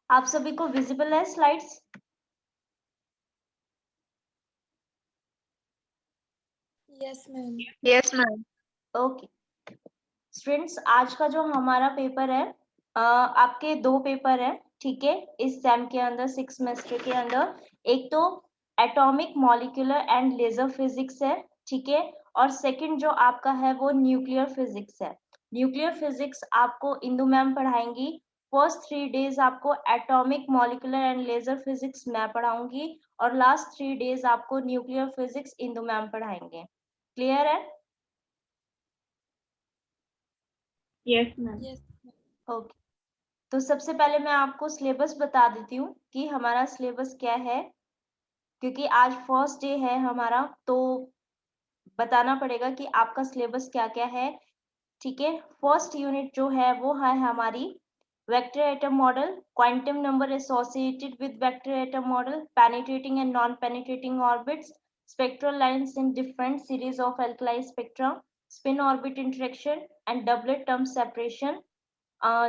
आप सभी को विजिबल है slides? Yes ma'am. Yes ma'am. Okay students, आज का जो हमारा पेपर है, आपके 2 पेपर है, ठीक है, इस सेम के अंदर 6 सेमेस्टर के अंदर। एक तो atomic molecular and laser physics है, ठीक है, और सेकंड जो आपका है वो न्यूक्लियर फिजिक्स है। न्यूक्लियर फिजिक्स आपको इंदु मैम पढ़ाएंगी। फर्स्ट 3 डेज आपको atomic molecular and laser physics मैं पढ़ाऊंगी, और लास्ट 3 डेज आपको न्यूक्लियर फिजिक्स इंदु मैम पढ़ाएंगे। क्लियर है? Yes ma'am. यस। ओके, तो सबसे पहले मैं आपको सिलेबस बता देती हूँ कि हमारा सिलेबस क्या है, क्योंकि आज फर्स्ट डे है हमारा, तो बताना पड़ेगा कि आपका सिलेबस क्या क्या है। ठीक है, फर्स्ट यूनिट जो है वो है हमारी vector atom model, quantum number associated with vector atom model, penetrating and non penetrating orbits, spectral lines in different series of alkali spectra, spin orbit interaction and doublet term separation,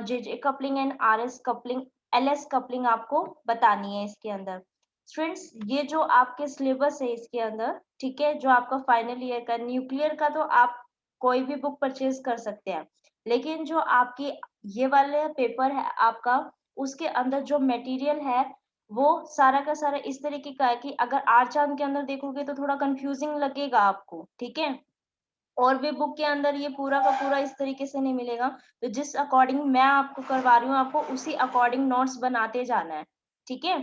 J coupling and RS coupling, LS coupling आपको बतानी है इसके अंदर। Students, ये जो आपके syllabus है इसके अंदर, ठीक है, जो आपका फाइनल ईयर का न्यूक्लियर का, तो आप कोई भी बुक परचेज कर सकते हैं, लेकिन जो आपकी ये वाले पेपर है आपका, उसके अंदर जो मटेरियल है वो सारा का सारा इस तरीके का है कि अगर आर चांद के अंदर देखोगे तो थोड़ा कंफ्यूजिंग लगेगा आपको, ठीक है, और भी बुक के अंदर ये पूरा का पूरा इस तरीके से नहीं मिलेगा। तो जिस अकॉर्डिंग मैं आपको करवा रही हूँ, आपको उसी अकॉर्डिंग नोट्स बनाते जाना है, ठीक है।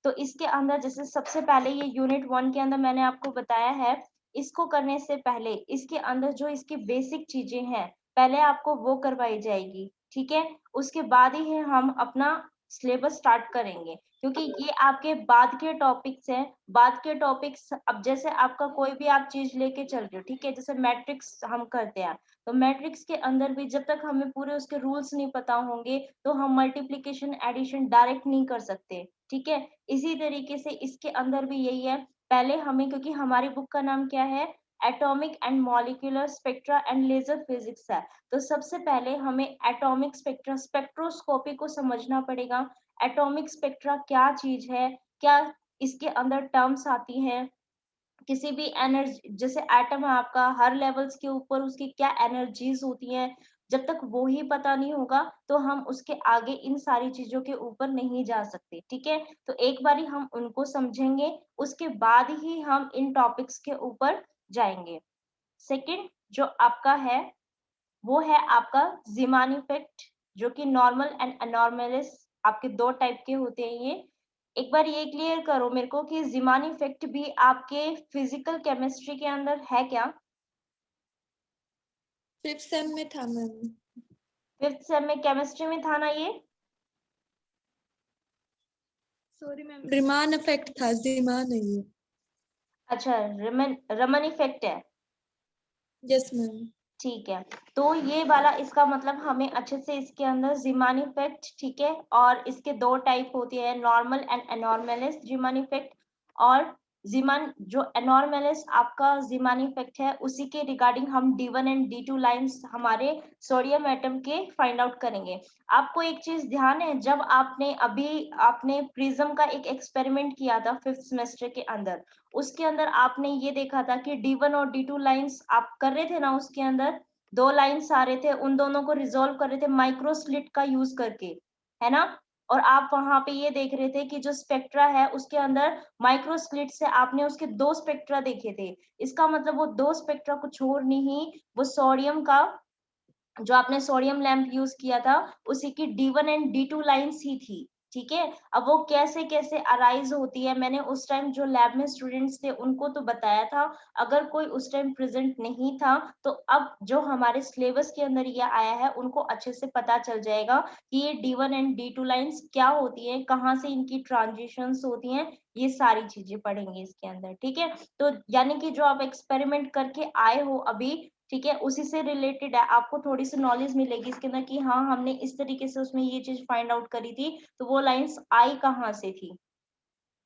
तो इसके अंदर जैसे सबसे पहले ये यूनिट 1 के अंदर मैंने आपको बताया है, इसको करने से पहले इसके अंदर जो इसकी बेसिक चीजें हैं पहले आपको वो करवाई जाएगी, ठीक है। उसके बाद ही हम अपना सिलेबस स्टार्ट करेंगे, क्योंकि ये आपके बाद के टॉपिक्स हैं। बाद के टॉपिक्स, अब जैसे आपका कोई भी आप चीज लेके चल रहे हो, ठीक है, जैसे मैट्रिक्स हम करते हैं, तो मैट्रिक्स के अंदर भी जब तक हमें पूरे उसके रूल्स नहीं पता होंगे तो हम मल्टीप्लिकेशन एडिशन डायरेक्ट नहीं कर सकते, ठीक है। इसी तरीके से इसके अंदर भी यही है, पहले हमें, क्योंकि हमारी बुक का नाम क्या है, atomic and molecular spectra and laser physics है, तो सबसे पहले हमें एटॉमिक स्पेक्ट्रा, स्पेक्ट्रोस्कोपी को समझना पड़ेगा। एटॉमिक स्पेक्ट्रा क्या चीज है, क्या इसके अंदर टर्म्स आती हैं, किसी भी एनर्जी, जैसे एटम है आपका, हर लेवल्स के ऊपर उसकी क्या एनर्जीज होती हैं, जब तक वो ही पता नहीं होगा तो हम उसके आगे इन सारी चीजों के ऊपर नहीं जा सकते, ठीक है। तो एक बारी हम उनको समझेंगे, उसके बाद ही हम इन टॉपिक्स के ऊपर जाएंगे। सेकंड जो आपका है वो है आपका जीमान इफेक्ट, जो कि नॉर्मल एंड अनॉर्मलिस आपके 2 टाइप के होते हैं। ये एक बार ये क्लियर करो मेरे को कि जीमान इफेक्ट भी आपके फिजिकल केमिस्ट्री के अंदर है क्या? 5th सेम में था मैम। 5th सेम में केमिस्ट्री में था ना ये? सॉरी मैम, रिमान इफेक्ट था, जीमान नहीं है। अच्छा, रमन इफेक्ट है, यस मैम। ठीक है। तो ये वाला इसका मतलब हमें अच्छे से इसके अंदर जीमान इफेक्ट, ठीक है, और इसके 2 टाइप होते हैं, नॉर्मल एंड एनॉर्मलिस जीमान इफेक्ट। और जीमान जो एनॉर्मलिस आपका जीमान इफेक्ट है, उसी के रिगार्डिंग हम D1 एंड D2 लाइंस हमारे सोडियम एटम के फाइंड आउट करेंगे। आपको एक चीज ध्यान है, जब आपने प्रिज्म का एक एक्सपेरिमेंट किया था 5th सेमेस्टर के अंदर, उसके अंदर आपने ये देखा था कि D1 और D2 लाइंस आप कर रहे थे ना, उसके अंदर 2 लाइंस आ रहे थे, उन दोनों को रिजोल्व कर रहे थे माइक्रोस्लिट का यूज करके, है ना। और आप वहां पे ये देख रहे थे कि जो स्पेक्ट्रा है उसके अंदर माइक्रोस्लिट से आपने उसके 2 स्पेक्ट्रा देखे थे। इसका मतलब वो 2 स्पेक्ट्रा कुछ और नहीं, वो सोडियम का, जो आपने सोडियम लैंप यूज किया था, उसी की D1 एंड D2 लाइंस ही थी, ठीक है। अब वो कैसे कैसे अराइज होती है, मैंने उस टाइम जो लैब में स्टूडेंट्स थे उनको तो बताया था, अगर कोई उस टाइम प्रेजेंट नहीं था तो अब जो हमारे सिलेबस के अंदर ये आया है उनको अच्छे से पता चल जाएगा कि ये D1 एंड D2 लाइंस क्या होती है, कहाँ से इनकी ट्रांजिशंस होती हैं, ये सारी चीजें पढ़ेंगे इसके अंदर, ठीक है। तो यानी कि जो आप एक्सपेरिमेंट करके आए हो अभी, ठीक है, उसी से रिलेटेड है, आपको थोड़ी सी नॉलेज मिलेगी इसके अंदर कि हाँ हमने इस तरीके से उसमें ये चीज फाइंड आउट करी थी, तो वो लाइंस आई कहाँ से थी।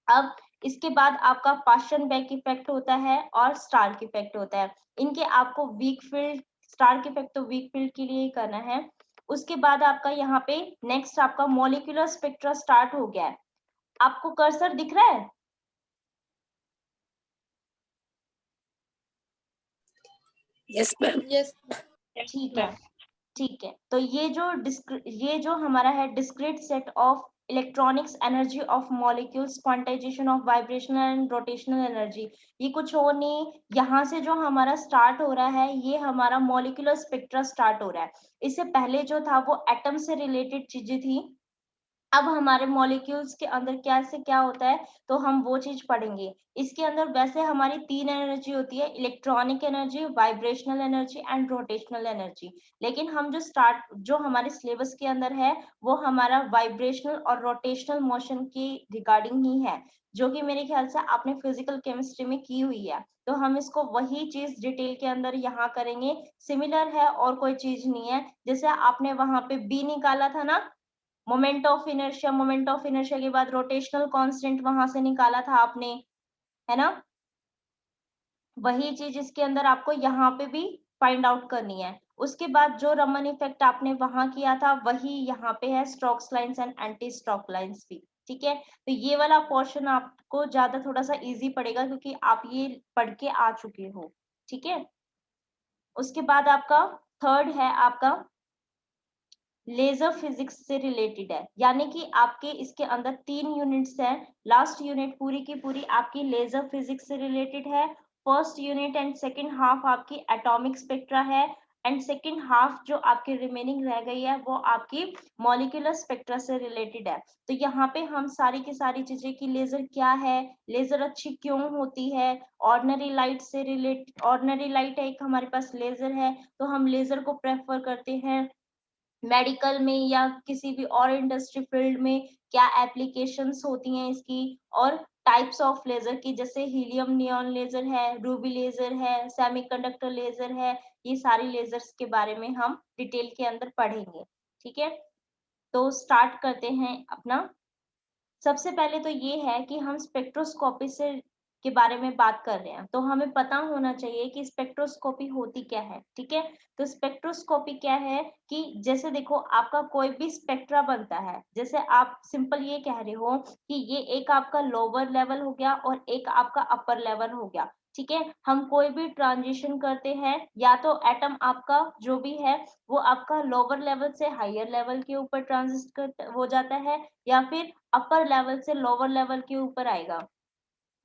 अब इसके बाद आपका पास्टन-बैक इफेक्ट होता है और स्टार्क इफेक्ट होता है। इनके आपको वीक फील्ड, स्टार्क इफेक्ट तो वीक फील्ड के लिए ही करना है। उसके बाद आपका यहाँ पे नेक्स्ट आपका मॉलिक्यूलर स्पेक्ट्रा स्टार्ट हो गया है। आपको कर्सर दिख रहा है? Yes ma'am. Yes. ठीक है, ठीक है। तो ये जो हमारा है discrete set of electronics energy of molecules, quantization of vibrational and rotational energy, ये कुछ और नहीं, यहाँ से जो हमारा स्टार्ट हो रहा है ये हमारा मॉलिक्यूलर स्पेक्ट्रा स्टार्ट हो रहा है। इससे पहले जो था वो एटम से रिलेटेड चीजें थी। अब हमारे मॉलिक्यूल्स के अंदर क्या से क्या होता है तो हम वो चीज पढ़ेंगे। इसके अंदर वैसे हमारी 3 एनर्जी होती है, electronic energy, vibrational energy and rotational energy. लेकिन हम जो हमारे सिलेबस के अंदर है वो हमारा वाइब्रेशनल और रोटेशनल मोशन की रिगार्डिंग ही है, जो कि मेरे ख्याल से आपने फिजिकल केमिस्ट्री में की हुई है। तो हम इसको वही चीज डिटेल के अंदर यहाँ करेंगे, सिमिलर है और कोई चीज नहीं है। जैसे आपने वहां पे बी निकाला था ना, मोमेंट ऑफ इनर्शिया के बाद रोटेशनल कांस्टेंट वहां से निकाला था आपने, है ना? वही चीज इसके अंदर आपको यहाँ पे भी फाइंड आउट करनी है। उसके बाद जो रमन इफेक्ट आपने वहां किया था वही यहाँ पे है, strokes lines and anti stroke lines भी। ठीक है, तो ये वाला पोर्शन आपको ज्यादा थोड़ा सा इजी पड़ेगा क्योंकि आप ये पढ़ के आ चुके हो। ठीक है, उसके बाद आपका थर्ड है आपका लेजर फिजिक्स से रिलेटेड है, यानी कि आपके इसके अंदर 3 यूनिट्स हैं। लास्ट यूनिट पूरी की पूरी आपकी लेजर फिजिक्स से रिलेटेड है। First unit and second half आपकी एटॉमिक स्पेक्ट्रा है, एंड सेकंड हाफ जो आपकी रिमेनिंग रह गई है वो आपकी मॉलिक्यूलर स्पेक्ट्रा से रिलेटेड है। तो यहाँ पे हम सारी की सारी चीजें कि लेजर क्या है, लेजर अच्छी क्यों होती है, ऑर्डिनरी लाइट है एक हमारे पास लेजर है, तो हम लेजर को प्रेफर करते हैं मेडिकल में या किसी भी और इंडस्ट्री फील्ड में, क्या एप्लीकेशंस होती हैं इसकी, और टाइप्स ऑफ लेजर की, जैसे हीलियम नियॉन लेजर है, रूबी लेजर है, सेमीकंडक्टर लेजर है। ये सारी लेजर्स के बारे में हम डिटेल के अंदर पढ़ेंगे। ठीक है, तो स्टार्ट करते हैं अपना। सबसे पहले तो ये है कि हम स्पेक्ट्रोस्कोपी से के बारे में बात कर रहे हैं, तो हमें पता होना चाहिए कि स्पेक्ट्रोस्कोपी होती क्या है। ठीक है, तो स्पेक्ट्रोस्कोपी क्या है कि जैसे देखो आपका कोई भी स्पेक्ट्रा बनता है, जैसे आप सिंपल ये कह रहे हो कि ये एक आपका लोअर लेवल हो गया और एक आपका अपर लेवल हो गया। ठीक है, हम कोई भी ट्रांजिशन करते हैं या तो एटम आपका जो भी है वो आपका लोअर लेवल से हायर लेवल के ऊपर ट्रांजिट हो जाता है, या फिर अपर लेवल से लोअर लेवल के ऊपर आएगा।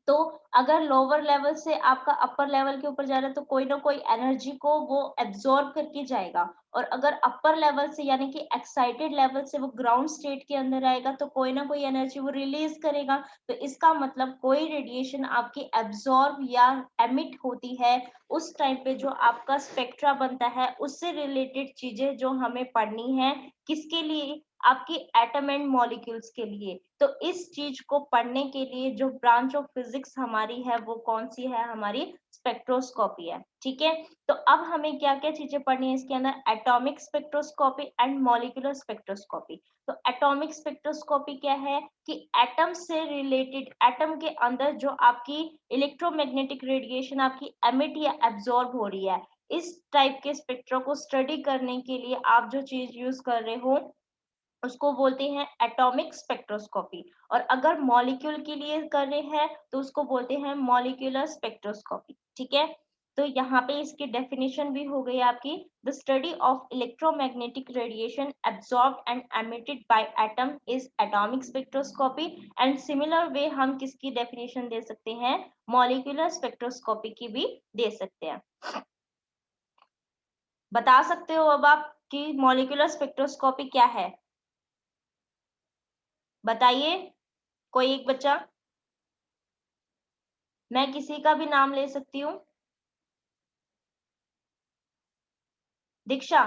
तो अगर लोअर लेवल से आपका अपर लेवल के ऊपर जा रहा है तो कोई ना कोई एनर्जी को वो एब्जॉर्ब करके जाएगा, और अगर अपर लेवल से यानी कि एक्साइटेड लेवल से वो ग्राउंड स्टेट के अंदर आएगा तो कोई ना कोई एनर्जी वो रिलीज करेगा। तो इसका मतलब कोई रेडिएशन आपकी एब्जॉर्ब या एमिट होती है उस टाइम पे जो आपका स्पेक्ट्रा बनता है, उससे रिलेटेड चीजें जो हमें पढ़नी है, किसके लिए, आपकी एटम एंड मॉलिक्यूल्स के लिए। तो इस चीज को पढ़ने के लिए जो ब्रांच ऑफ फिजिक्स हमारी है वो कौन सी है, हमारी स्पेक्ट्रोस्कोपी है। ठीक है, तो अब हमें क्या क्या चीजें पढ़नी है इसके अंदर, atomic spectroscopy and molecular spectroscopy. तो एटॉमिक स्पेक्ट्रोस्कोपी क्या है कि एटम से रिलेटेड, एटम के अंदर जो आपकी इलेक्ट्रोमैग्नेटिक रेडिएशन आपकी एमिट या एब्जॉर्ब हो रही है, इस टाइप के स्पेक्ट्रा को स्टडी करने के लिए आप जो चीज यूज कर रहे हो उसको बोलते हैं एटॉमिक स्पेक्ट्रोस्कोपी। और अगर मॉलिक्यूल के लिए कर रहे हैं तो उसको बोलते हैं मॉलिक्यूलर स्पेक्ट्रोस्कोपी। ठीक है, तो यहाँ पे इसकी डेफिनेशन भी हो गई आपकी, the study of electromagnetic radiation absorbed and emitted by atom is atomic spectroscopy. And similar way हम किसकी डेफिनेशन दे सकते हैं, मॉलिक्यूलर स्पेक्ट्रोस्कोपी की भी दे सकते हैं। बता सकते हो अब आप कि मॉलिक्यूलर स्पेक्ट्रोस्कोपी क्या है? बताइए, कोई एक बच्चा, मैं किसी का भी नाम ले सकती हूँ। दीक्षा,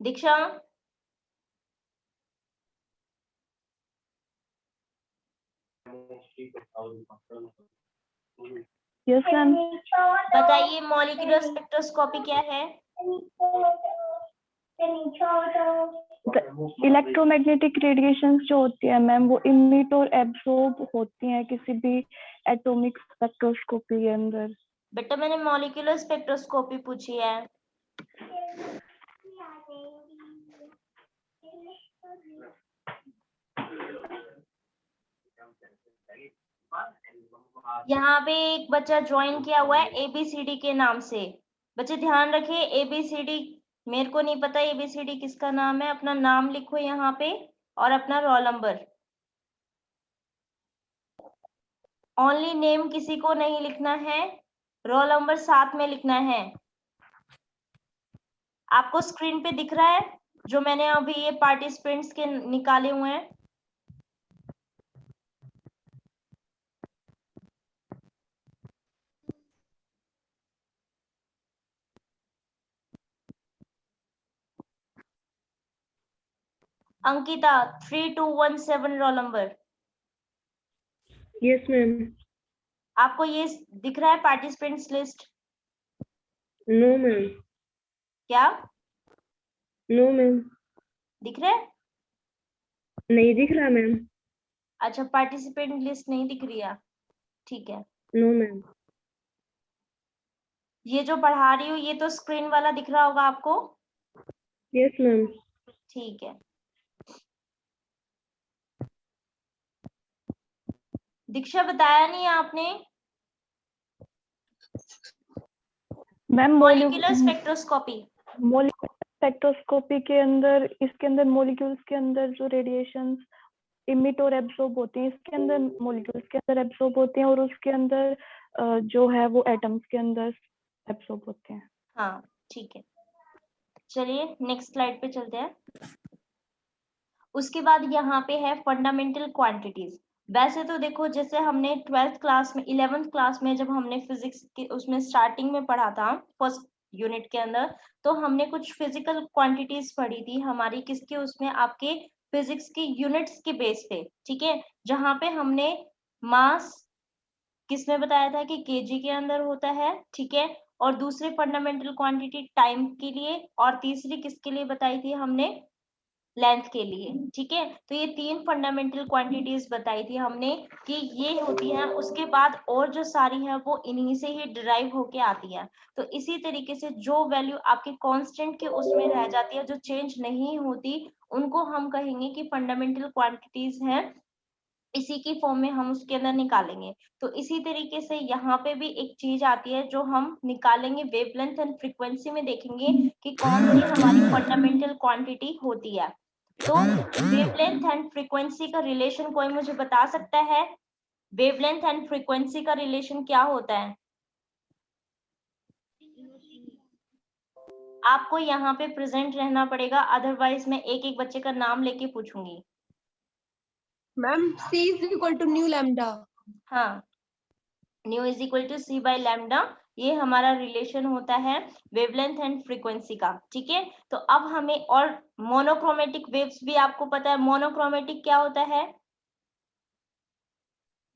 दीक्षा, Yes, ma'am. बताइए मॉलिक्यूलर स्पेक्ट्रोस्कोपी क्या है? इलेक्ट्रोमैग्नेटिक रेडिएशंस जो होती है मैम वो इमिट और एब्सॉर्ब होती हैं किसी भी एटॉमिक स्पेक्ट्रोस्कोपी के अंदर। बेटा मैंने मॉलिक्यूलर स्पेक्ट्रोस्कोपी पूछी है। यहाँ पे एक बच्चा ज्वाइन किया हुआ है ABCD के नाम से। बच्चे ध्यान रखिए, ABCD मेरे को नहीं पता ABCD किसका नाम है। अपना नाम लिखो यहाँ पे और अपना रोल नंबर। ओनली नेम किसी को नहीं लिखना है, रोल नंबर साथ में लिखना है। आपको स्क्रीन पे दिख रहा है जो मैंने अभी ये पार्टिसिपेंट्स के निकाले हुए हैं? Ankita 3217 roll number. Yes, ma'am. आपको ये दिख रहा है पार्टिसिपेंट्स लिस्ट? No, ma'am. क्या No, ma'am. दिख रहा है? नहीं दिख रहा मैम। अच्छा, पार्टिसिपेंट लिस्ट नहीं दिख रही है, ठीक है। No ma'am. ये जो पढ़ा रही हूँ ये तो स्क्रीन वाला दिख रहा होगा आपको? Yes ma'am. ठीक है। दीक्षा बताया नहीं आपने? Ma'am molecular spectroscopy. Molecular spectroscopy के अंदर, इसके अंदर मॉलिक्यूल्स के अंदर जो रेडिएशंस इमिट और एब्सॉर्ब होती हैं, इसके अंदर मॉलिक्यूल्स के अंदर एब्सॉर्ब होते हैं और उसके अंदर जो है वो एटम्स के अंदर एब्सॉर्ब होते हैं। हाँ ठीक है, चलिए नेक्स्ट स्लाइड पे चलते हैं। उसके बाद यहाँ पे है फंडामेंटल क्वांटिटीज। वैसे तो देखो जैसे हमने 12th क्लास में 11th क्लास में जब हमने फिजिक्स के उसमें स्टार्टिंग में पढ़ा था फर्स्ट यूनिट के अंदर, तो हमने कुछ फिजिकल क्वांटिटीज पढ़ी थी हमारी किसके उसमें आपके फिजिक्स के यूनिट्स के बेस पे, ठीक है। जहाँ पे हमने मास किसमें बताया था कि केजी के अंदर होता है, ठीक है। और दूसरी फंडामेंटल क्वांटिटी टाइम के लिए, और तीसरी किसके लिए बताई थी हमने, लेंथ के लिए, ठीक है। तो ये तीन फंडामेंटल क्वांटिटीज बताई थी हमने कि ये होती हैं। उसके बाद और जो सारी हैं वो इन्हीं से ही डिराइव होके आती हैं। तो इसी तरीके से जो वैल्यू आपके कांस्टेंट के उसमें रह जाती है, जो चेंज नहीं होती, उनको हम कहेंगे कि फंडामेंटल क्वांटिटीज हैं। इसी की फॉर्म में हम उसके अंदर निकालेंगे। तो इसी तरीके से यहाँ पे भी एक चीज आती है जो हम निकालेंगे वेवलेंथ एंड फ्रीक्वेंसी में, देखेंगे कि कौन सी हमारी फंडामेंटल क्वांटिटी होती है। तो वेवलेंथ एंड फ्रीक्वेंसी का रिलेशन कोई मुझे बता सकता है? वेवलेंथ एंड फ्रीक्वेंसी का रिलेशन क्या होता है? आपको यहाँ पे प्रेजेंट रहना पड़ेगा, अदरवाइज मैं एक एक बच्चे का नाम लेके पूछूंगी। Ma'am C is equal to nu lambda। हाँ, nu is equal to C by lambda, ये हमारा रिलेशन होता है वेवलेंथ एंड फ्रीक्वेंसी का, ठीक है। तो अब हमें, और मोनोक्रोमेटिक वेव्स भी आपको पता है। मोनोक्रोमेटिक क्या होता है?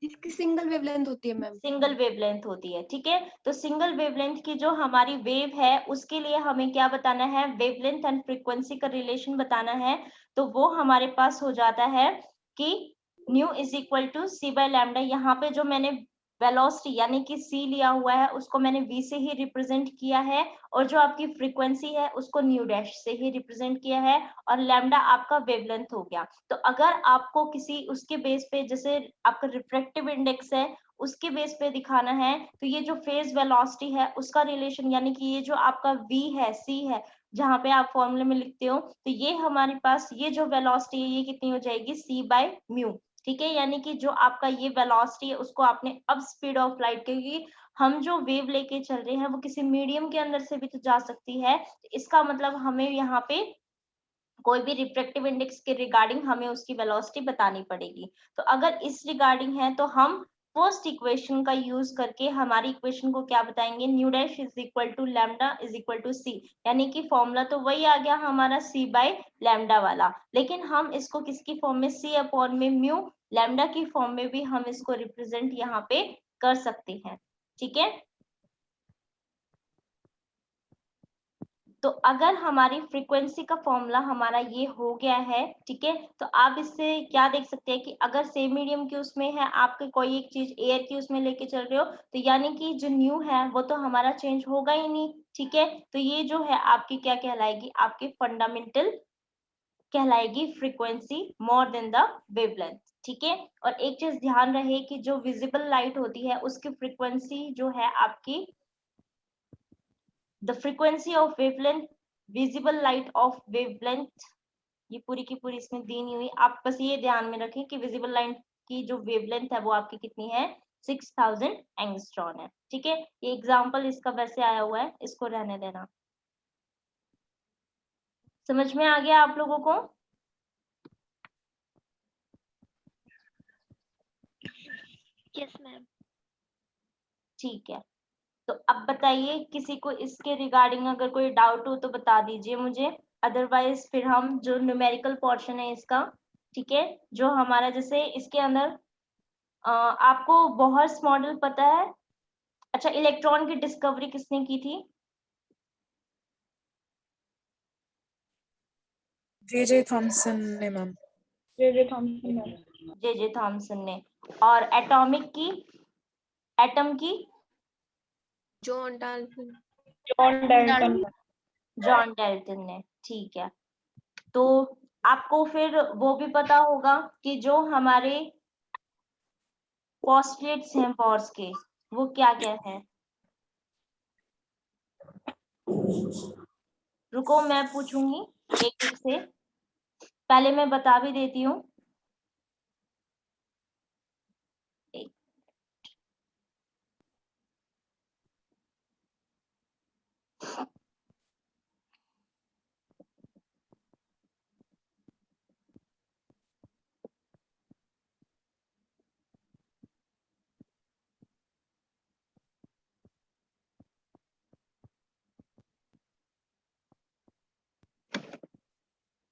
इसकी सिंगल वेवलेंथ होती है मैम। सिंगल वेवलेंथ होती है, ठीक है। तो सिंगल वेवलेंथ की जो हमारी वेव है उसके लिए हमें क्या बताना है, वेवलेंथ एंड फ्रीक्वेंसी का रिलेशन बताना है। तो वो हमारे पास हो जाता है कि nu is equal to C by lambda. यहाँ पे जो मैंने वेलोसिटी यानी कि c लिया हुआ है उसको मैंने v से ही रिप्रेजेंट किया है, और जो आपकी फ्रीक्वेंसी है उसको न्यू डैश से ही रिप्रेजेंट किया है, और लैम्डा आपका वेवलेंथ हो गया। तो अगर आपको किसी उसके बेस पे, जैसे आपका रिफ्रैक्टिव इंडेक्स है उसके बेस पे दिखाना है, तो ये जो फेज वेलोसिटी है उसका रिलेशन, यानी कि ये जो आपका v है, c है, जहाँ पे आप फॉर्मूले में लिखते हो, तो ये हमारे पास ये जो वेलोसिटी है ये कितनी हो जाएगी, c बाय म्यू, ठीक है। यानी कि जो आपका ये वेलोसिटी है उसको आपने अब स्पीड ऑफ लाइट, क्योंकि हम जो वेव लेके चल रहे हैं वो किसी मीडियम के अंदर से भी तो जा सकती है, इसका मतलब हमें यहाँ पे कोई भी रिफ्रैक्टिव इंडेक्स के रिगार्डिंग हमें उसकी वेलोसिटी बतानी पड़ेगी। तो अगर इस रिगार्डिंग है तो हम फर्स्ट इक्वेशन का यूज करके हमारी इक्वेशन को क्या बताएंगे, nu dash is equal to lambda is equal to C, यानी कि फॉर्मूला तो वही आ गया हमारा सी बाय लैम्डा वाला, लेकिन हम इसको किसकी फॉर्म में, सी अपॉन में म्यू लैम्डा की फॉर्म में भी हम इसको रिप्रेजेंट यहाँ पे कर सकते हैं, ठीक है। तो अगर हमारी फ्रीक्वेंसी का फॉर्मूला हमारा ये हो गया है, ठीक है, तो आप इससे क्या देख सकते हैं कि अगर सेम मीडियम की उसमें है, आपके कोई एक चीज एयर की उसमें लेके चल रहे हो, तो यानी कि जो न्यू है वो तो हमारा चेंज होगा ही नहीं, ठीक है। तो ये जो है आपकी क्या कहलाएगी, आपकी फंडामेंटल कहलाएगी frequency more than the wavelength, ठीक है। और एक चीज ध्यान रहे कि जो विजिबल लाइट होती है उसकी फ्रीक्वेंसी जो है आपकी the frequency of wavelength, visible light of wavelength, ये पूरी की पूरी इसमें दी नहीं हुई, आप बस ये ध्यान में रखें कि विजिबल लाइट की जो वेवलेंथ है वो आपकी कितनी है, 6000 एंगस्ट्रॉन है, ठीक है। ये एग्जांपल इसका वैसे आया हुआ है, इसको रहने देना। समझ में आ गया आप लोगों को? Yes ma'am. ठीक है, तो अब बताइए किसी को इसके रिगार्डिंग अगर कोई डाउट हो तो बता दीजिए मुझे, अदरवाइज फिर हम जो न्यूमेरिकल पोर्शन है इसका, ठीक है, जो हमारा जैसे इसके अंदर आपको बोहर्स मॉडल पता है? अच्छा, इलेक्ट्रॉन की डिस्कवरी किसने की थी? जे थॉमसन ने ma'am. J Thomson ma'am. J Thomson ने। और एटॉमिक की, एटम की? John Dalton. John Dalton. John Dalton ने, ठीक है। तो आपको फिर वो भी पता होगा कि जो हमारे पोस्टलेट्स हैं बोर्स के, वो क्या क्या है? रुको मैं पूछूंगी एक एक से, पहले मैं बता भी देती हूँ।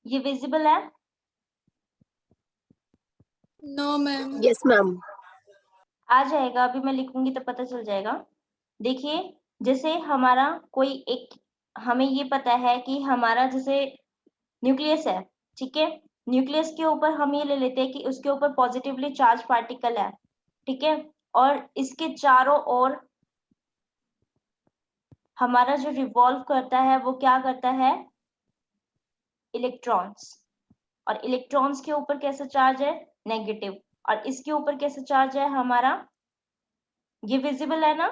ये विजिबल है? No ma'am. Yes, ma'am. आ जाएगा, अभी मैं लिखूंगी तो पता चल जाएगा। देखिए, जैसे हमारा कोई एक, हमें ये पता है कि हमारा जैसे न्यूक्लियस है, ठीक है, न्यूक्लियस के ऊपर हम ये ले लेते हैं कि उसके ऊपर पॉजिटिवली चार्ज पार्टिकल है, ठीक है, और इसके चारों ओर हमारा जो रिवॉल्व करता है वो क्या करता है, इलेक्ट्रॉन्स। और इलेक्ट्रॉन्स के ऊपर कैसा चार्ज है, नेगेटिव। और इसके ऊपर कैसा चार्ज है हमारा, ये विजिबल है ना?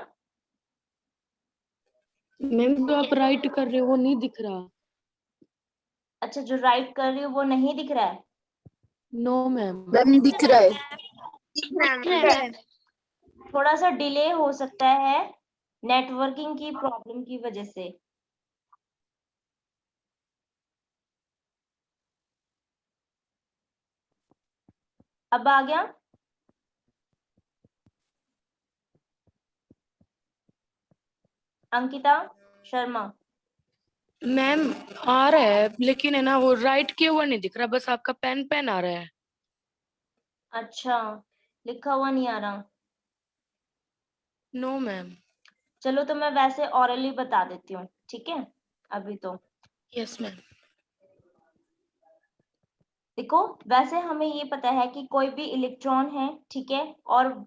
मैम जो आप राइट कर रहे हो वो नहीं दिख रहा। अच्छा, जो राइट कर रही हूँ वो नहीं दिख रहा है? No ma'am. मैम दिख रहा है। थोड़ा सा डिले हो सकता है नेटवर्किंग की प्रॉब्लम की वजह से। अब आ गया? अंकिता शर्मा। मैम आ रहा है लेकिन है ना वो राइट के ऊपर नहीं दिख रहा, बस आपका पेन पेन आ रहा है। अच्छा, लिखा हुआ नहीं आ रहा? No ma'am. चलो तो मैं वैसे ऑरली बता देती हूँ, ठीक है। अभी तो यस मैम। देखो, वैसे हमें ये पता है कि कोई भी इलेक्ट्रॉन है, ठीक है, और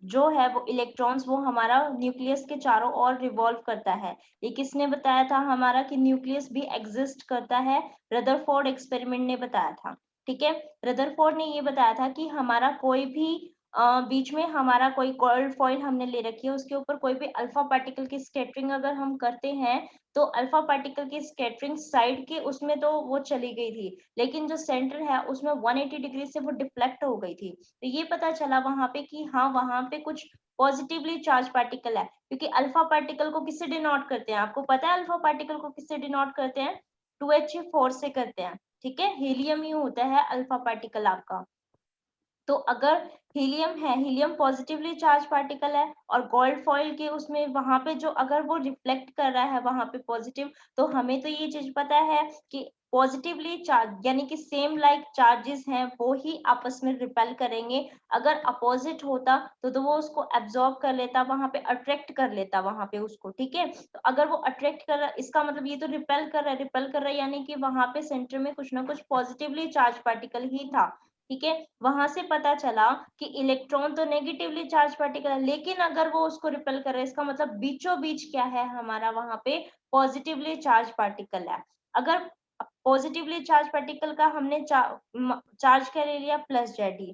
जो है वो इलेक्ट्रॉन्स वो हमारा न्यूक्लियस के चारों ओर रिवॉल्व करता है। ये किसने बताया था हमारा कि न्यूक्लियस भी एग्जिस्ट करता है? रदरफोर्ड एक्सपेरिमेंट ने बताया था, ठीक है। रदरफोर्ड ने ये बताया था कि हमारा कोई भी बीच में हमारा कोई कॉइल्ड फॉइल हमने ले रखी है, उसके ऊपर कोई भी अल्फा पार्टिकल की स्कैटरिंग अगर हम करते हैं तो अल्फा पार्टिकल की स्कैटरिंग साइड के उसमें तो वो चली गई थी, लेकिन जो सेंटर है उसमें 180 डिग्री से वो डिफ्लेक्ट हो गई थी। तो ये पता चला वहां पे कि हाँ, वहां पे कुछ पॉजिटिवली चार्ज पार्टिकल है, क्योंकि अल्फा पार्टिकल को किससे डिनोट करते हैं, आपको पता है अल्फा पार्टिकल को किससे डिनोट करते हैं? 2He4 से करते हैं, ठीक है। हीलियम ही होता है अल्फा पार्टिकल आपका। तो अगर हीलियम है, हीलियम पॉजिटिवली चार्ज पार्टिकल है, और गोल्ड फॉइल के उसमें वहां पे जो अगर वो रिफ्लेक्ट कर रहा है वहां पे पॉजिटिव, तो हमें तो ये चीज पता है कि पॉजिटिवली चार्ज यानी कि सेम लाइक चार्जेस हैं वो ही आपस में रिपेल करेंगे। अगर अपोजिट होता तो वो उसको एब्जॉर्ब कर लेता, वहां पे अट्रैक्ट कर लेता वहां पे उसको, ठीक है। तो अगर वो अट्रैक्ट कर रहा है इसका मतलब ये तो रिपेल कर रहा है, रिपेल कर रहा है यानी कि वहां पे सेंटर में कुछ ना कुछ पॉजिटिवली चार्ज पार्टिकल ही था, ठीक है। वहां से पता चला कि इलेक्ट्रॉन तो नेगेटिवली चार्ज पार्टिकल है, लेकिन अगर वो उसको रिपेल कर रहा है इसका मतलब बीचों बीच क्या है हमारा वहां पे पॉजिटिवली चार्ज पार्टिकल है। अगर पॉजिटिवली चार्ज पार्टिकल का हमने चार्ज क्या ले लिया, प्लस जेड,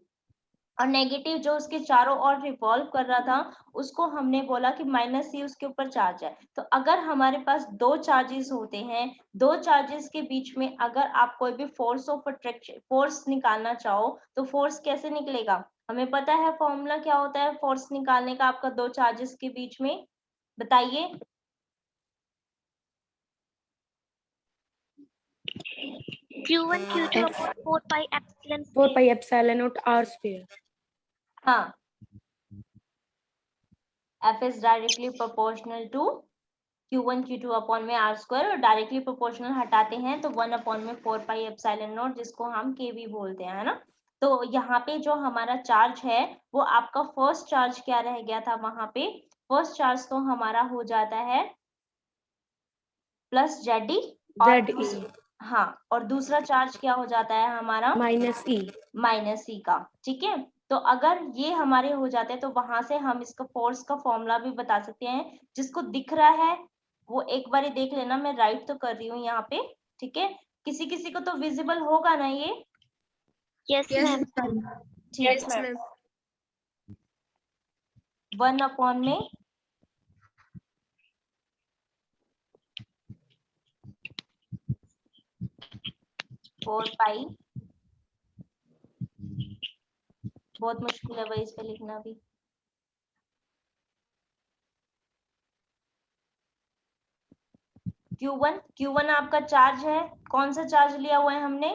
और नेगेटिव जो उसके चारों ओर रिवॉल्व कर रहा था उसको हमने बोला कि माइनस सी उसके ऊपर चार्ज है। तो अगर हमारे पास दो चार्जेस होते हैं, दो चार्जेस के बीच में अगर आप कोई भी फोर्स ऑफ अट्रैक्शन फोर्स निकालना चाहो तो फोर्स कैसे निकलेगा, हमें पता है फॉर्मूला क्या होता है फोर्स निकालने का आपका दो चार्जेस के बीच में, बताइए। Q1 Q2 upon 4 pi epsilon 4 square. pi epsilon naught r square. हाँ, F is directly proportional to Q1 Q2 upon में आर स्क्वायर, और डायरेक्टली प्रोपोर्शनल हटाते हैं तो 1 अपॉन में 4 पाई एप्सिलॉन नॉट, जिसको हम के भी बोलते हैं, है ना। तो यहाँ पे जो हमारा चार्ज है वो आपका फर्स्ट चार्ज क्या रह गया था वहां पे, फर्स्ट चार्ज तो हमारा हो जाता है प्लस जेडी, ZE हाँ, और दूसरा चार्ज क्या हो जाता है हमारा minus E. माइनस सी का, ठीक है। तो अगर ये हमारे हो जाते हैं तो वहां से हम इसका फोर्स का फॉर्मूला भी बता सकते हैं, जिसको दिख रहा है वो एक बार देख लेना, मैं राइट तो कर रही हूँ यहाँ पे, ठीक है। किसी किसी को तो विजिबल होगा ना ये, Yes, ma'am. ठीक Yes, है। ma'am. 1 अपॉन में फोर पाई, बहुत मुश्किल है भाई इस पे लिखना भी, Q1 आपका चार्ज है, कौन सा चार्ज लिया हुआ है हमने,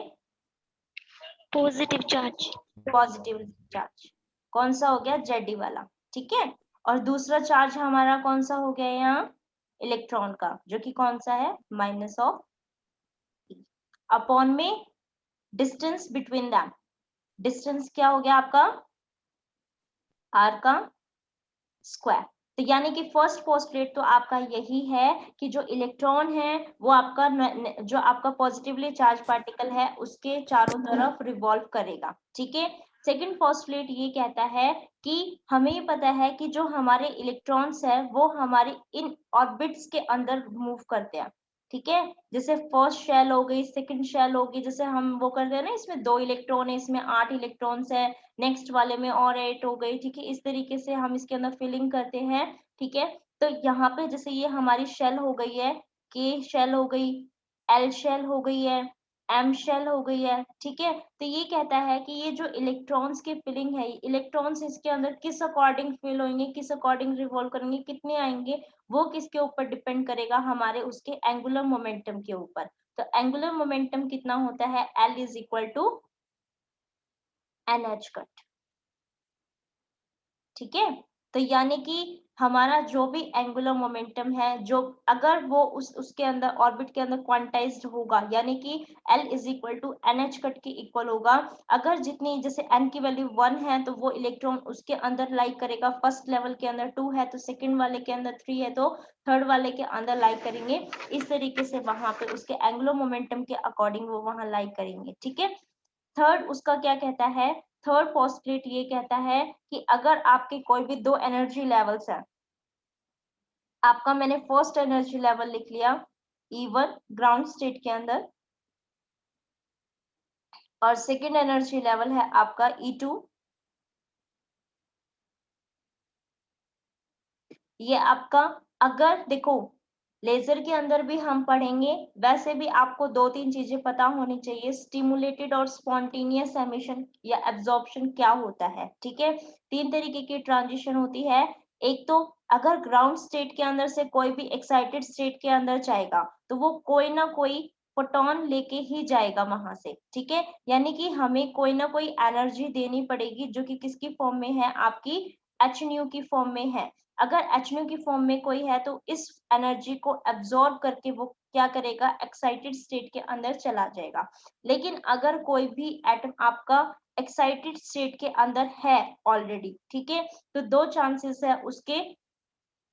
Positive charge. पॉजिटिव चार्ज, कौन सा हो गया जेडी वाला, ठीक है। और दूसरा चार्ज हमारा कौन सा हो गया यहाँ, इलेक्ट्रॉन का, जो कि कौन सा है माइनस ऑफ अपॉन में डिस्टेंस बिटवीन दैम, डिस्टेंस क्या हो गया आपका आर का स्क्वायर। तो यानी कि फर्स्ट पोस्टुलेट तो आपका यही है कि जो इलेक्ट्रॉन है वो आपका जो आपका पॉजिटिवली चार्ज पार्टिकल है उसके चारों तरफ रिवॉल्व करेगा, ठीक है। सेकंड पोस्टुलेट ये कहता है कि हमें ये पता है कि जो हमारे इलेक्ट्रॉन्स है वो हमारे इन ऑर्बिट्स के अंदर मूव करते हैं, ठीक है। जैसे फर्स्ट शेल हो गई, सेकंड शेल होगी, जैसे हम वो करते हैं ना, इसमें 2 इलेक्ट्रॉन है, इसमें 8 इलेक्ट्रॉन्स है, नेक्स्ट वाले में और 8 हो गई, ठीक है। इस तरीके से हम इसके अंदर फिलिंग करते हैं, ठीक है। तो यहाँ पे जैसे ये हमारी शेल हो गई है, के शेल हो गई, एल शेल हो गई है, एम शेल हो गई है, ठीक है। तो ये कहता है कि ये जो इलेक्ट्रॉन्स की फिलिंग है, इलेक्ट्रॉन्स इसके अंदर किस अकॉर्डिंग फिल होंगे, किस अकॉर्डिंग रिवॉल्व करेंगे, कितने आएंगे, वो किसके ऊपर डिपेंड करेगा, हमारे उसके एंगुलर मोमेंटम के ऊपर। तो एंगुलर मोमेंटम कितना होता है, L is equal to NH cut, ठीक है। तो यानी कि हमारा जो भी एंगुलर मोमेंटम है, जो अगर वो उसके अंदर ऑर्बिट के अंदर क्वांटाइज्ड होगा, यानी कि L is equal to NH cut के इक्वल होगा। अगर जितनी जैसे n की वैल्यू 1 है तो वो इलेक्ट्रॉन उसके अंदर लाइक करेगा, फर्स्ट लेवल के अंदर 2 है तो सेकंड वाले के अंदर 3 है तो थर्ड वाले के अंदर लाइक करेंगे। इस तरीके से वहां पे उसके एंगुलर मोमेंटम के अकॉर्डिंग वो वहां लाइक करेंगे, ठीक है। थर्ड उसका क्या कहता है, थर्ड पोस्टुलेट ये कहता है कि अगर आपके कोई भी दो एनर्जी लेवल्स हैं, आपका मैंने फर्स्ट एनर्जी लेवल लिख लिया E1 ग्राउंड स्टेट के अंदर, और सेकेंड एनर्जी लेवल है आपका E2, ये आपका, अगर देखो लेजर के अंदर भी हम पढ़ेंगे, वैसे भी आपको दो तीन चीजें पता होनी चाहिए, स्टिमुलेटेड और स्पॉन्टेनियस एमिशन या एब्जॉर्प्शन क्या होता है, ठीक है। तीन तरीके की ट्रांजिशन होती है, एक तो अगर ग्राउंड स्टेट के अंदर से कोई भी एक्साइटेड स्टेट के अंदर जाएगा तो वो कोई ना कोई फोटोन लेके ही जाएगा वहां से, ठीक है। यानी कि हमें कोई ना कोई एनर्जी देनी पड़ेगी जो कि किसकी फॉर्म में है, आपकी एच न्यू की फॉर्म में है। अगर एच न्यू की फॉर्म में कोई है तो इस एनर्जी को एब्जॉर्ब करके वो क्या करेगा, एक्साइटेड स्टेट के अंदर चला जाएगा। लेकिन अगर कोई भी एटम आपका एक्साइटेड स्टेट के अंदर है ऑलरेडी, ठीक है, तो दो चांसेस है उसके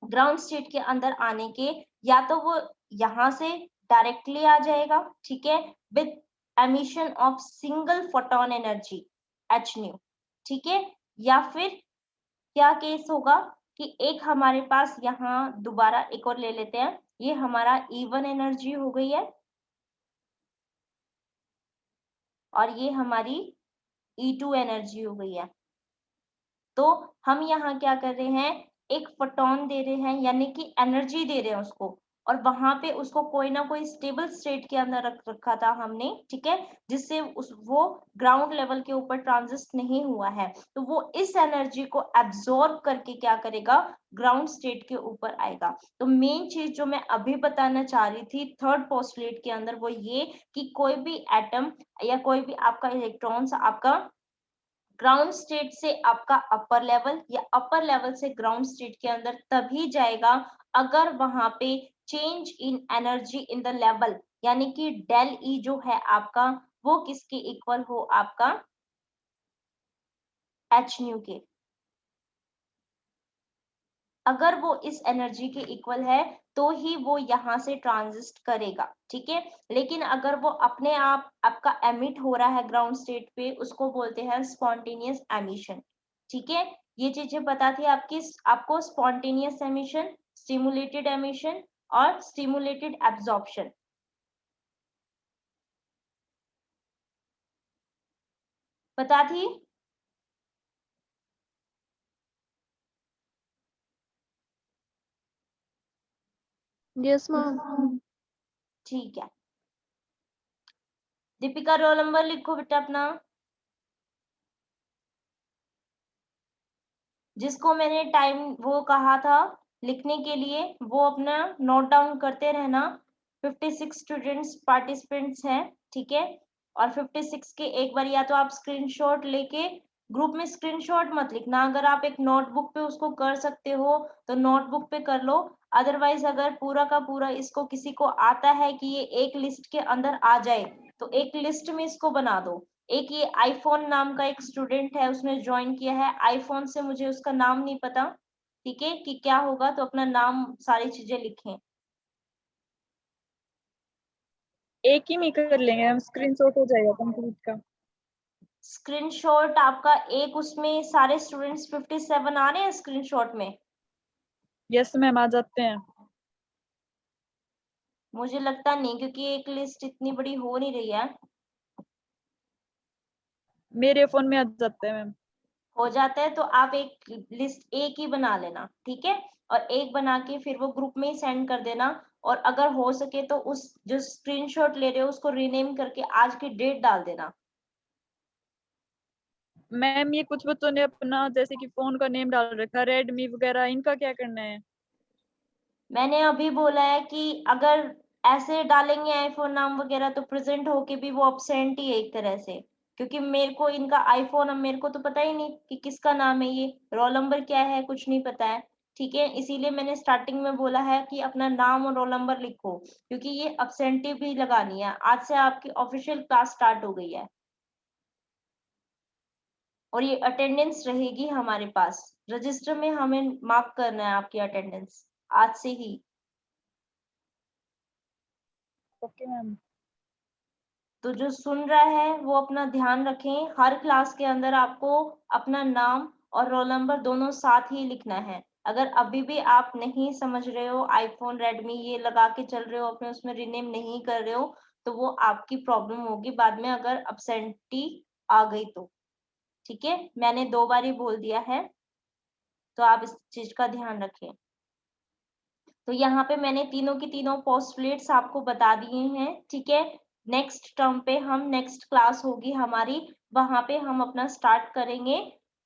ग्राउंड स्टेट के अंदर आने के। या तो वो यहां से डायरेक्टली आ जाएगा, ठीक है, with emission of single photon energy H new, ठीक है। या फिर क्या केस होगा कि एक हमारे पास यहाँ दोबारा एक और ले लेते हैं, ये हमारा E1 एनर्जी हो गई है और ये हमारी E2 एनर्जी हो गई है। तो हम यहाँ क्या कर रहे हैं, एक फोटोन दे रहे हैं, यानी कि एनर्जी दे रहे हैं उसको, और वहां पे उसको कोई ना कोई स्टेबल स्टेट के अंदर रख रखा था हमने, ठीक है, जिससे वो ग्राउंड लेवल के ऊपर ट्रांजिस्ट नहीं हुआ है। तो वो इस एनर्जी को एब्जॉर्ब करके क्या करेगा, ग्राउंड स्टेट के ऊपर आएगा। तो मेन चीज जो मैं अभी बताना चाह रही थी थर्ड पोस्टुलेट के अंदर, वो ये कि कोई भी एटम या कोई भी आपका इलेक्ट्रॉन्स आपका ग्राउंड स्टेट से आपका अपर लेवल या अपर लेवल से ग्राउंड स्टेट के अंदर तभी जाएगा अगर वहां पे change in energy in the level, यानी कि डेल ई जो है आपका वो किसके इक्वल हो, आपका एच न्यू के। अगर वो इस एनर्जी के इक्वल है तो ही वो यहां से ट्रांजिस्ट करेगा, ठीक है। लेकिन अगर वो अपने आप आपका एमिट हो रहा है ग्राउंड स्टेट पे, उसको बोलते हैं स्पॉन्टेनियस एमिशन, ठीक है। ये चीजें पता थी आपको स्पॉन्टेनियस एमिशन, स्टिमुलेटेड एमिशन और स्टिमुलेटेड एब्जॉर्प्शन, पता थी। Yes, ma'am. ठीक है, दीपिका रोल नंबर लिखो बेटा अपना, जिसको मैंने टाइम वो कहा था लिखने के लिए वो अपना नोट डाउन करते रहना। 56 स्टूडेंट्स पार्टिसिपेंट्स हैं, ठीक है, और 56 के एक बार या तो आप स्क्रीनशॉट लेके, ग्रुप में स्क्रीनशॉट मत लिखना, अगर आप एक नोटबुक पे उसको कर सकते हो तो नोटबुक पे कर लो। अदरवाइज अगर पूरा का पूरा इसको किसी को आता है कि ये एक लिस्ट के अंदर आ जाए तो एक लिस्ट में इसको बना दो। एक ये आईफोन नाम का एक स्टूडेंट है, उसने ज्वाइन किया है आईफोन से, मुझे उसका नाम नहीं पता, ठीक है, कि क्या होगा, तो अपना नाम सारी चीजें लिखें। एक ही में कर लेंगे हम, स्क्रीनशॉट हो जाएगा कंप्लीट का। स्क्रीनशॉट आपका एक, उसमें सारे स्टूडेंट्स 57 आ रहे हैं स्क्रीनशॉट में? यस मैम, आ जाते हैं। मुझे लगता नहीं, क्योंकि एक लिस्ट इतनी बड़ी हो नहीं रही है। मेरे फोन में आ जाते हैं मैम। हो जाता है तो आप एक लिस्ट एक ही बना लेना, ठीक है, और एक बना के फिर वो ग्रुप में ही सेंड कर देना। और अगर हो सके तो उस जो स्क्रीनशॉट ले रहे हो उसको रीनेम करके आज की डेट डाल देना। मैम ये कुछ बच्चों ने अपना जैसे कि फोन का नेम डाल रखा, रेडमी वगैरह, इनका क्या करना है? मैंने अभी बोला है कि अगर ऐसे डालेंगे आईफोन नाम वगैरह तो प्रेजेंट होके भी वो अब्सेंट ही है एक तरह से, क्योंकि मेरे को इनका आईफोन, अब मेरे को तो पता ही नहीं कि किसका नाम है, ये रोल नंबर क्या है कुछ नहीं पता है, ठीक है। इसीलिए मैंने स्टार्टिंग में बोला है कि अपना नाम और रोल नंबर लिखो, क्योंकि ये अब्सेंटी भी लगानी है। आज से आपकी ऑफिशियल क्लास स्टार्ट हो गई है और ये अटेंडेंस रहेगी हमारे पास, रजिस्टर में हमें मार्क करना है आपकी अटेंडेंस आज से ही। Okay ma'am. तो जो सुन रहा है वो अपना ध्यान रखें, हर क्लास के अंदर आपको अपना नाम और रोल नंबर दोनों साथ ही लिखना है। अगर अभी भी आप नहीं समझ रहे हो, आईफोन रेडमी ये लगा के चल रहे हो, अपने उसमें रिनेम नहीं कर रहे हो, तो वो आपकी प्रॉब्लम होगी बाद में अगर अब्सेंटी आ गई तो, ठीक है। मैंने 2 बार ही बोल दिया है, तो आप इस चीज का ध्यान रखें। तो यहाँ पे मैंने तीनों की तीनों पोस्टुलेट्स आपको बता दिए हैं, ठीक है। नेक्स्ट टर्म पे हम, नेक्स्ट क्लास होगी हमारी, वहां पे हम अपना स्टार्ट करेंगे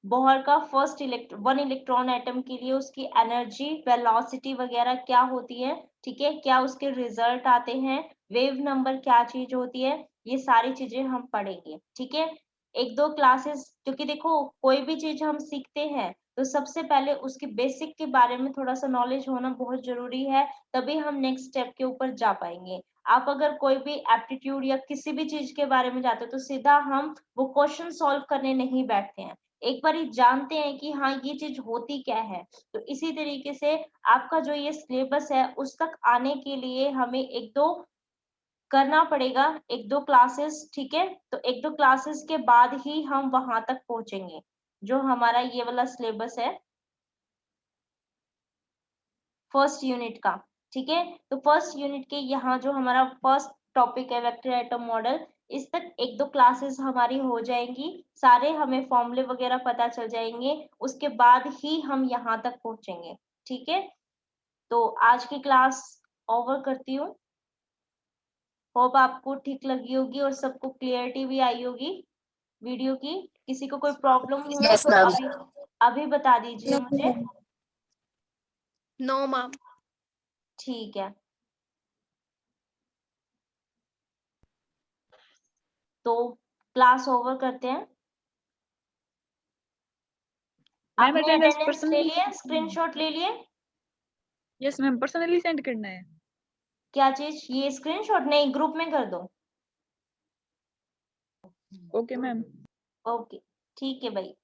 बोहर का फर्स्ट वन इलेक्ट्रॉन एटम के लिए उसकी एनर्जी, वेलोसिटी वगैरह क्या होती है, ठीक है, क्या उसके रिजल्ट आते हैं, वेव नंबर क्या चीज होती है, ये सारी चीजें हम पढ़ेंगे। ठीक है, एक दो क्लासेस, क्योंकि देखो कोई भी चीज हम सीखते हैं तो सबसे पहले उसकी बेसिक के बारे में थोड़ा सा नॉलेज होना बहुत जरूरी है, तभी हम नेक्स्ट स्टेप के ऊपर जा पाएंगे। आप अगर कोई भी एप्टीट्यूड या किसी भी चीज के बारे में जाते हो तो सीधा हम वो क्वेश्चन सॉल्व करने नहीं बैठते हैं, एक बार ही जानते हैं कि हाँ ये चीज होती क्या है। तो इसी तरीके से आपका जो ये सिलेबस है उस तक आने के लिए हमें एक दो करना पड़ेगा, एक दो क्लासेस। ठीक है, तो एक दो क्लासेस के बाद ही हम वहां तक पहुंचेंगे जो हमारा ये वाला सिलेबस है फर्स्ट यूनिट का। ठीक है, तो फर्स्ट यूनिट के यहाँ जो हमारा फर्स्ट टॉपिक है वेक्टर एटम मॉडल, इस तक एक दो क्लासेस हमारी हो जाएंगी, सारे हमें फॉर्मूले वगैरह पता चल जाएंगे, उसके बाद ही हम यहाँ तक पहुंचेंगे। ठीक है, तो आज की क्लास ओवर करती हूँ। होप आपको ठीक लगी होगी और सबको क्लियरिटी भी आई होगी वीडियो की। किसी को कोई प्रॉब्लम हो Yes, तो ma'am. अभी अभी बता दीजिए मुझे। No ma'am. ठीक है, तो क्लास ओवर करते हैं। मैम आपने अटेंडेंस अटेंडेंस ले लिए, स्क्रीनशॉट ले लिए? यस मैम, पर्सनली सेंड करना है। क्या चीज? ये स्क्रीनशॉट नहीं, ग्रुप में कर दो। Okay ma'am. ओके, ठीक है भाई।